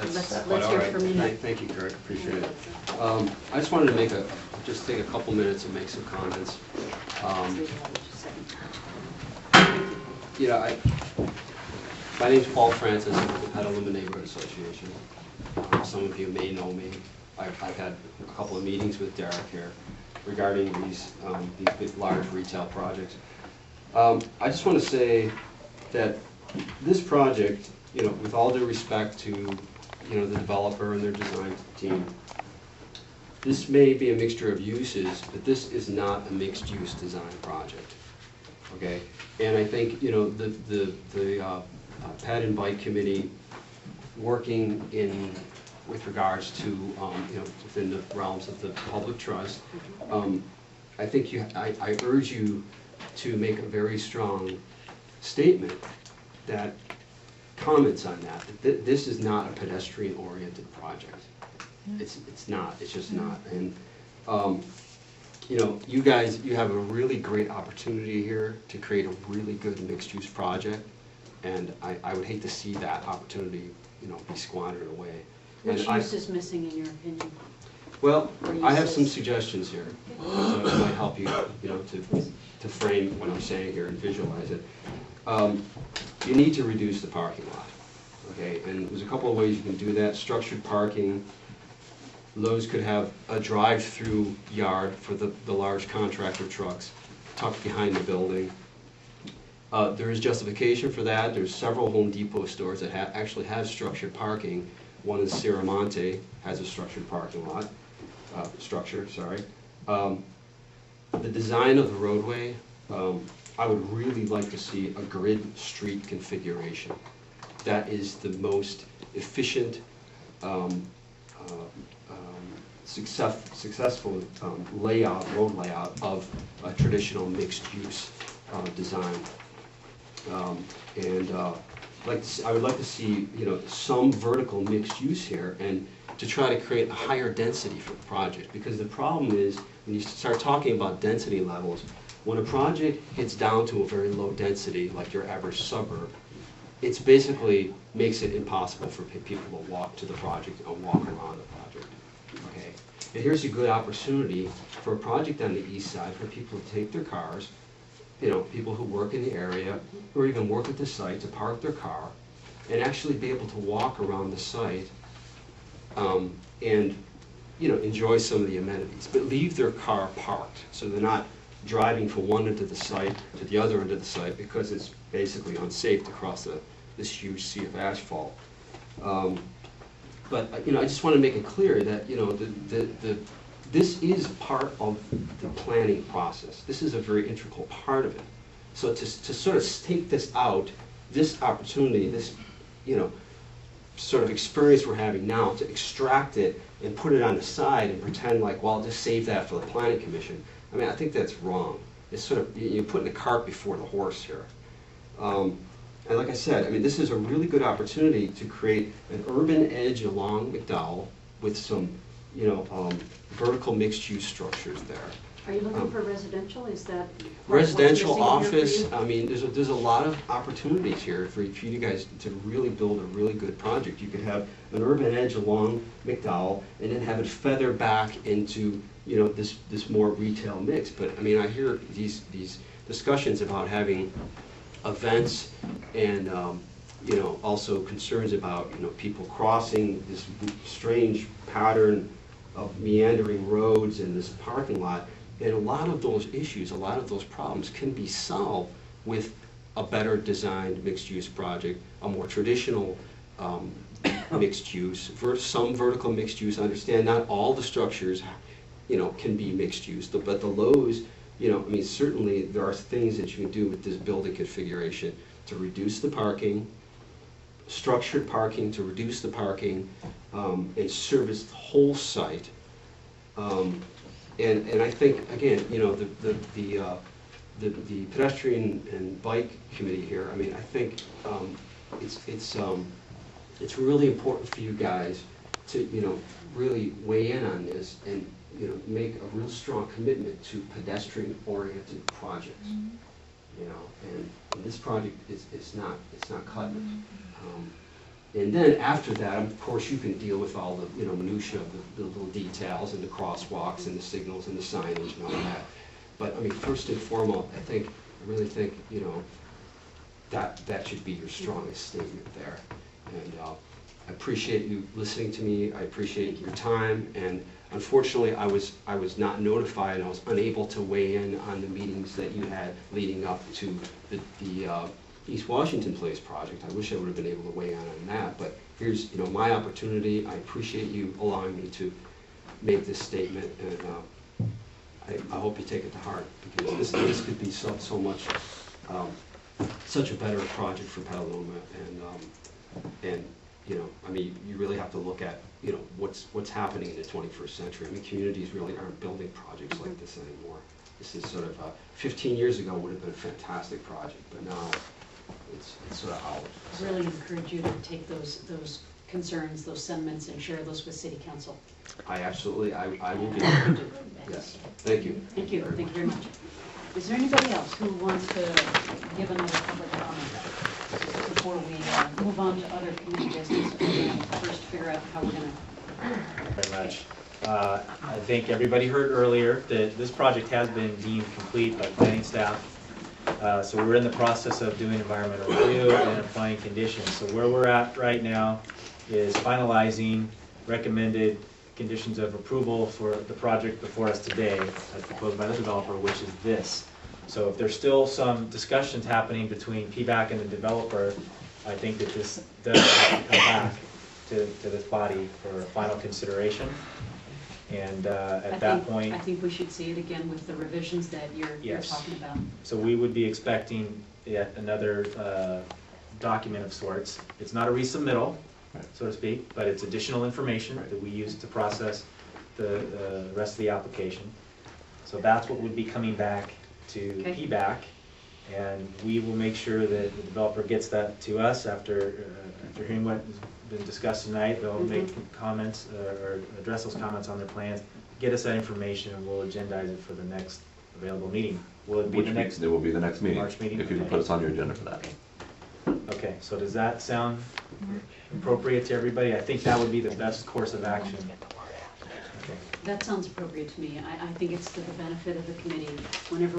let's quite all hear right. from you. Thank you, Kirk. Appreciate it. I just wanted to just take a couple minutes and make some comments. You know, my name's Paul Francis. I'm with the Petaluma Neighborhood Association. Some of you may know me. I've had a couple of meetings with Derek here regarding these big, large retail projects. I just want to say that this project, you know, with all due respect to, you know, the developer and their design team, this may be a mixture of uses, but this is not a mixed-use design project. Okay, and I think, you know, the Ped and Bike Committee working with regards to, you know, within the realms of the public trust, I think I urge you to make a very strong statement that comments on that this is not a pedestrian-oriented project. It's not. It's just not. And you know, you guys, you have a really great opportunity here to create a really good mixed-use project, and I would hate to see that opportunity, you know, be squandered away. Which use is missing in your opinion? Well, I have some suggestions here that might help you, you know, to frame what I'm saying here and visualize it. You need to reduce the parking lot, okay? And there's a couple of ways you can do that. Structured parking. Lowe's could have a drive-through yard for the large contractor trucks tucked behind the building. There is justification for that. There's several Home Depot stores that actually have structured parking. One in Siramonte has a structured parking lot, structure, sorry. The design of the roadway, I would really like to see a grid street configuration. That is the most efficient, successful road layout of a traditional mixed-use design. I would like to see, you know, some vertical mixed use here, and to try to create a higher density for the project. Because the problem is, when you start talking about density levels, when a project gets down to a very low density, like your average suburb, it's basically makes it impossible for people to walk to the project and walk around the project. Okay, and here's a good opportunity for a project on the east side for people to take their cars, you know, people who work in the area or even work at the site, to park their car and actually be able to walk around the site and, you know, enjoy some of the amenities, but leave their car parked so they're not driving from one end of the site to the other end of the site, because it's basically unsafe to cross this huge sea of asphalt. But you know, I just want to make it clear that, you know, this is part of the planning process. This is a very integral part of it. So to sort of take this out, this opportunity, this, you know, sort of experience we're having now, to extract it and put it on the side and pretend like, well, I'll just save that for the planning commission. I mean, I think that's wrong. It's sort of, you're putting the cart before the horse here. And like I said, I mean, this is a really good opportunity to create an urban edge along McDowell with some, you know, vertical mixed-use structures there. Are you looking for residential? Is that residential, office? I mean, there's a lot of opportunities here for you guys to really build a really good project. You could have an urban edge along McDowell and then have it feather back into, you know, this more retail mix. But I mean, I hear these discussions about having events and you know, also concerns about, you know, people crossing this strange pattern of meandering roads in this parking lot. And a lot of those issues, a lot of those problems can be solved with a better designed mixed-use project, a more traditional mixed use, some vertical mixed use. I understand not all the structures, you know, can be mixed use, but the Lowe's, you know, I mean, certainly there are things that you can do with this building configuration to reduce the parking, structured parking to reduce the parking, and service the whole site. And I think, again, you know, the pedestrian and bike committee here, I mean, I think it's really important for you guys to, you know, really weigh in on this and, you know, make a real strong commitment to pedestrian-oriented projects. You know, and this project is not cutting it. And then after that, of course, you can deal with all the, you know, minutia of the little details and the crosswalks and the signals and the signage and all that. But, I mean, first and foremost, I really think, you know, that should be your strongest statement there. And I appreciate you listening to me. I appreciate your time. And unfortunately, I was not notified, and I was unable to weigh in on the meetings that you had leading up to the East Washington Place project. I wish I would have been able to weigh in on that. But here's, you know, my opportunity. I appreciate you allowing me to make this statement, and I hope you take it to heart, because this could be so much. Such a better project for Petaluma, and you know, I mean, you really have to look at, you know, what's happening in the 21st century. I mean, communities really aren't building projects like this anymore. This is sort of 15 years ago would have been a fantastic project, but now it's sort of out. I really encourage you to take those concerns, those sentiments, and share those with City Council. I absolutely, I will be. Yes, thank you. Thank you very much. Is there anybody else who wants to give another public comment before we move on to other committee business? We're going to first figure out how we're going to. Very much. I think everybody heard earlier that this project has been deemed complete by planning staff. So we're in the process of doing environmental review and applying conditions. So where we're at right now is finalizing recommended conditions of approval for the project before us today, as proposed by the developer, which is this. So if there's still some discussions happening between PBAC and the developer, I think that this does have to come back to this body for final consideration. And at that point, I think we should see it again with the revisions that you're talking about. So we would be expecting yet another document of sorts. It's not a resubmittal, so to speak, but it's additional information that we use to process the rest of the application. So that's what would be coming back to PBAC, and we will make sure that the developer gets that to us after hearing what has been discussed tonight. They'll make comments or address those comments on their plans, get us that information, and we'll agendize it for the next available meeting. Will it be the next? It will be the next meeting. March meeting? If you can put us on your agenda for that. Okay, so does that sound appropriate to everybody? I think that would be the best course of action. Okay. That sounds appropriate to me. I think it's to the benefit of the committee whenever